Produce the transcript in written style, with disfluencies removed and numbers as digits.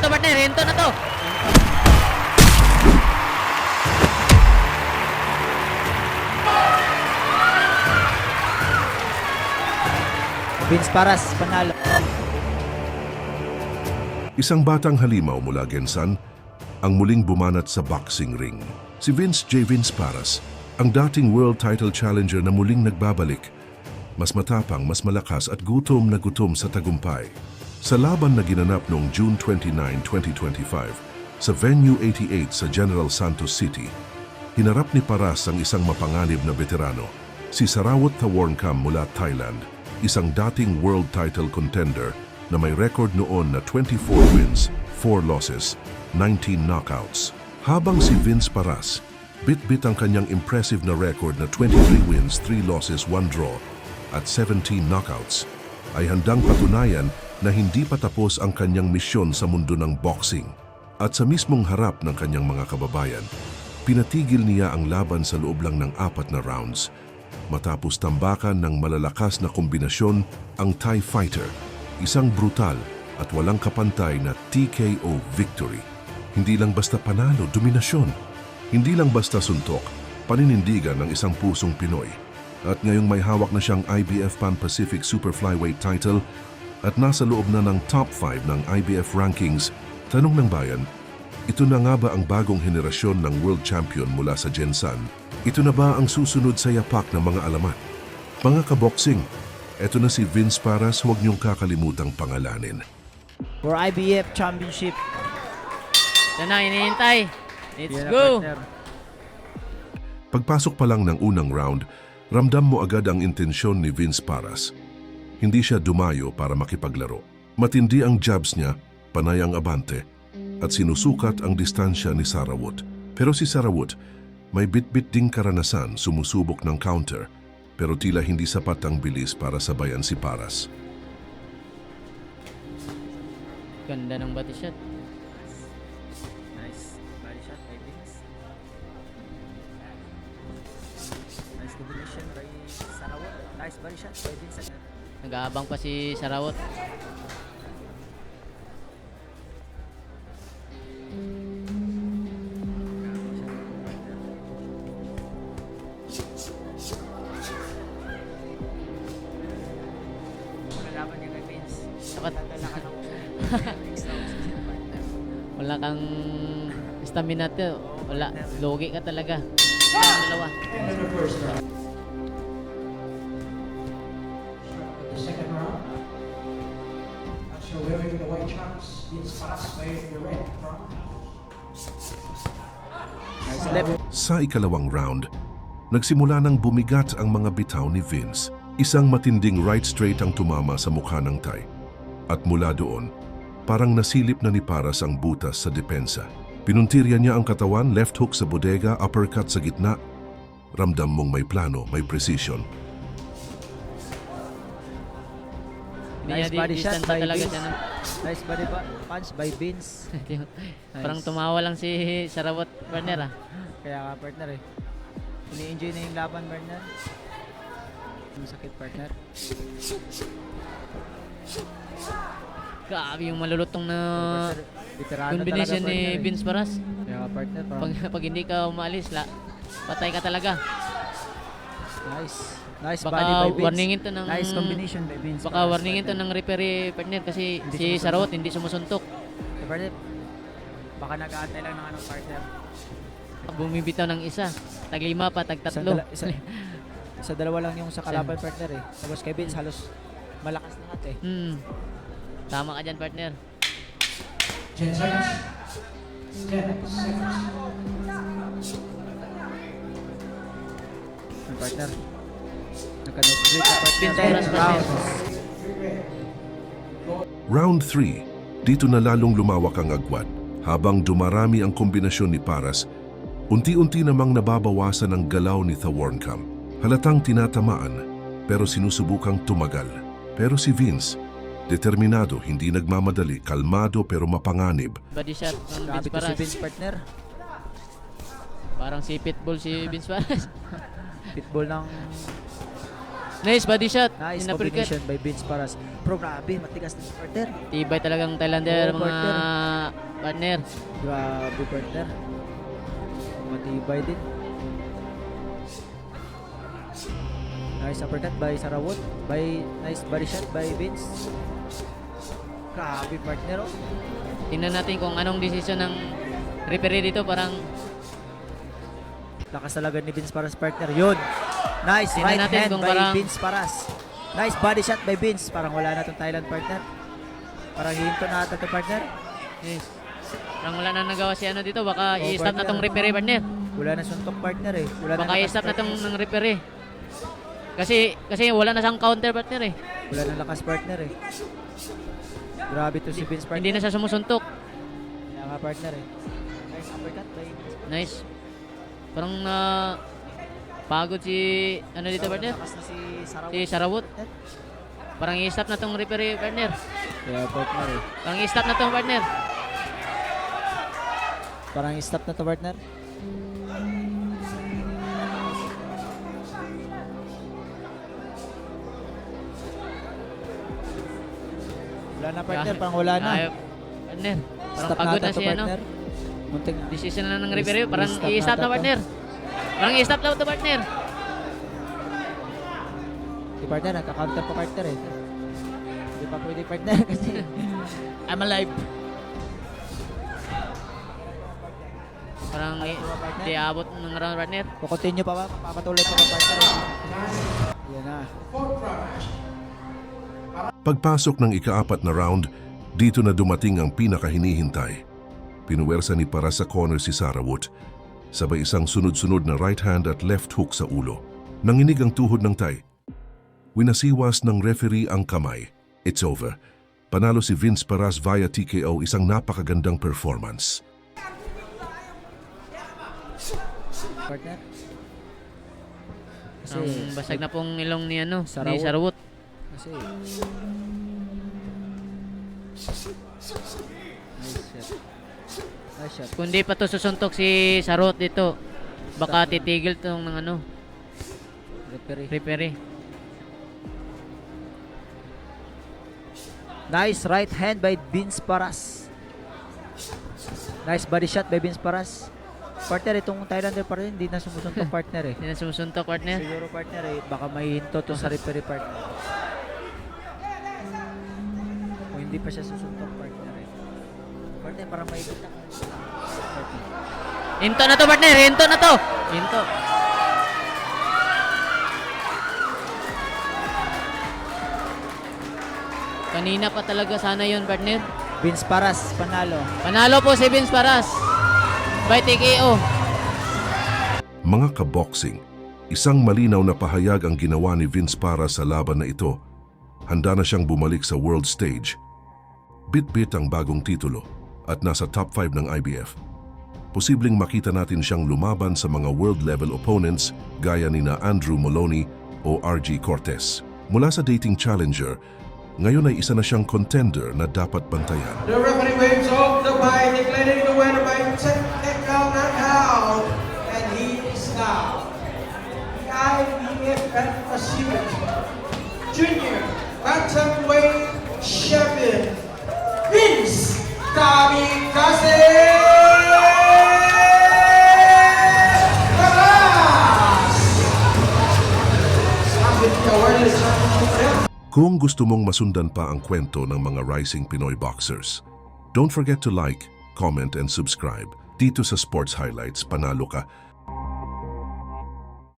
to, partner. Hinto na to. Vince Paras, panalo. Isang batang halimaw mula Gensan ang muling bumanat sa boxing ring. Si Vince J. Vince Paras, ang dating world title challenger na muling nagbabalik. Mas matapang, mas malakas at gutom na gutom sa tagumpay. Sa laban na ginanap noong June 29, 2025 sa Venue 88 sa General Santos City, hinarap ni Paras ang isang mapanganib na veterano, si Sarawat Thawornkamp mula Thailand, isang dating world title contender na may record noon na 24 wins, 4 losses, 19 knockouts. Habang si Vince Paras, bit-bit ang kanyang impressive na record na 23 wins, 3 losses, 1 draw at 17 knockouts, ay handang patunayan na hindi pa tapos ang kanyang misyon sa mundo ng boxing. At sa mismong harap ng kanyang mga kababayan, pinatigil niya ang laban sa loob lang ng 4 na rounds. Matapos tambakan ng malalakas na kombinasyon ang Thai fighter, isang brutal at walang kapantay na TKO victory. Hindi lang basta panalo, dominasyon. Hindi lang basta suntok, paninindigan ng isang pusong Pinoy. At ngayong may hawak na siyang IBF Pan Pacific Super Flyweight title at nasa loob na ng top 5 ng IBF rankings, tanong ng bayan, ito na nga ba ang bagong henerasyon ng world champion mula sa Gensan? Ito na ba ang susunod sa yapak ng mga alamat? Mga kaboksing, ito na si Vince Paras, huwag niyong kakalimutang pangalanin. For IBF Championship. Yan na, hinihintay. Let's Yan na, go. partner. Pagpasok pa lang ng unang round, ramdam mo agad ang intensyon ni Vince Paras. Hindi siya dumayo para makipaglaro. Matindi ang jabs niya, panay ang abante, at sinusukat ang distansya ni Sarawat. Pero si Sarawat, may bit-bit ding karanasan, sumusubok ng counter, pero tila hindi sapat ang bilis para sabayan si Paras. Ganda ng body shot. Nice body shot by Vince. Nice combination by Sarawat. Nice body shot by Vince again. Nag-aabang pa si Sarawat. Laban niya kay Vince. Sakat. Dadala ka ng next round sa partner. Wala kang stamina to. Wala. Logi ka talaga. Ang dalawa. The second round. After wearing the white trunks, Vince Paras wearing the red trunk. Nice left. Sa ikalawang round, nagsimula nang bumigat ang mga bitaw ni Vince. Isang matinding right straight ang tumama sa mukha ng Thai. At mula doon, parang nasilip na ni Paras ang butas sa depensa. Pinuntirya niya ang katawan, left hook sa bodega, uppercut sa gitna. Ramdam mong may plano, may precision. Nice body shot Distance by talaga Vince. siya. Nice body punch by Vince. Parang tumawa lang si Sarawat, partner ah. Kaya ka partner eh. Ini-enjoy na yung laban partner. Yung sakit partner. Grabe yung malulutong na Veterano combination talaga, ni partner, eh. Vince Paras. Kaya ka partner. Parang Pag hindi ka umalis, patay ka talaga. nice. Nice Baka body by Vince. warningin to ng- Nice combination by Vince. Baka warningin to ng referee, partner, kasi Hindi si sumusuntok. Sarawat hindi sumusuntok. Partner, baka nag-aantay lang ng anong partner. Bumibitaw ng isa. Taglima pa, Isang tagtatlo. Sa dalawa lang yung sa kalaban partner eh. Tapos kay Vince halos malakas lahat eh. Tama ka dyan, partner. 10 seconds. 10 seconds. Yung partner. Nagka-next sa Vince partner. Paras, 10 partner. rounds. Round 3, dito na lalong lumawak ang agwat. Habang dumarami ang kombinasyon ni Paras, unti-unti namang nababawasan ang galaw ni Thawornkamp. Halatang tinatamaan, pero sinusubukang tumagal. Pero si Vince, determinado, hindi nagmamadali, kalmado pero mapanganib. Body shot ng Grabe Vince to si Paras. Vince partner. Parang si Pitbull si Vince Paras. Pitbull ng Nice body shot. nice Inuppercut. combination by Vince Paras. Pro grabe, matigas na si partner. Tibay talagang Thailander, Oo, mga partner. partner. Grabe, partner. Matibay din. Nice uppercut by Sarawut. Nice body shot by Vince. Grabe, partner. Oh. Tingnan natin kung anong desisyon ng referee dito. Parang Lakas talaga ni Vince Paras, partner. Yun. Nice Tingnan right natin hand kung by parang- Vince Paras. Nice body shot by Vince. Parang wala na itong Thailand, partner. Parang hihinto na ata ito, partner. yes. Parang wala na nagawa si ano dito. Baka Oh, i-stop na partner. tong referee, partner. Wala na suntok, partner eh. Wala Baka lakas, i-stop na partner. tong ng referee. Kasi wala na siyang counter, partner eh. Wala na lakas, partner eh. Grabe to si Vince, partner. Hindi na siya sumusuntok. Kaya nga, partner eh. Nice uppercut by Vince. Nice. Parang pagod si ano dito, partner. Lakas na si Sarawut. Si Sarawut. Parang i-stop na tong referee, partner. Kaya, partner eh. Parang i-stop na tong partner. Parang stop na to, partner. Wala na, partner. Parang wala na. Ay, partner. Parang Stop pagod ata na to, si ano. partner. Munting Decision na ng referee. Parang I-stop i-stop na na, to. partner. Parang i-stop na to, partner. Si partner, nagka-counter pa, partner eh. Hindi pa pwede, partner, kasi I'm alive. Parang di abot ng round, partner. Kukontinue pa ba? Papatuloy pa ba, partner eh. Yan na. Fourth round. Pagpasok ng ika-4 na round, dito na dumating ang pinakahinihintay. Pinuwersa ni Paras sa corner si Sarawut. Sabay isang sunod-sunod na right hand at left hook sa ulo. Nanginig ang tuhod ng Thai. Winasiwas ng referee ang kamay. It's over. Panalo si Vince Paras via TKO, isang napakagandang performance. Partner. Kasi, Ang basag na pong ilong ni ano, Sarawut. ni Sarawut. Kasi, nice shot. Nice shot. Kung di pa to susuntok si Sarawut dito, baka titigil tong ng ano, Referee. referee. Nice right hand by Vince Paras. Nice body shot by Vince Paras. Partner, itong Thailander pa rin, hindi na sumusuntok, partner eh. Hindi na sumusuntok, partner. Siguro, partner eh, baka may hinto to sa referee, partner. Kung hindi pa siya susuntok, partner eh. Partner, parang may hinto. Hinto na to, partner. Hinto na to. Hinto. Kanina pa talaga sana yun, partner. Vince Paras, panalo. Panalo po si Vince Paras. By TKO. Mga kaboxing, isang malinaw na pahayag ang ginawa ni Vince Paras sa laban na ito. Handa na siyang bumalik sa world stage. Bit-bit ang bagong titulo at nasa top 5 ng IBF. Posibleng makita natin siyang lumaban sa mga world-level opponents gaya ni na Andrew Moloney o RG Cortez. Mula sa dating challenger, ngayon ay isa na siyang contender na dapat bantayan. The referee waves off the fight, declaring the winner by technical knockout. And he is now the IBF Pacific Junior Bantamweight Champion, Vince Kamikaze Paras! Ang awarded champion. Kung gusto mong masundan pa ang kwento ng mga rising Pinoy boxers, don't forget to like, comment, and subscribe. Dito sa Sports Highlights, panalo ka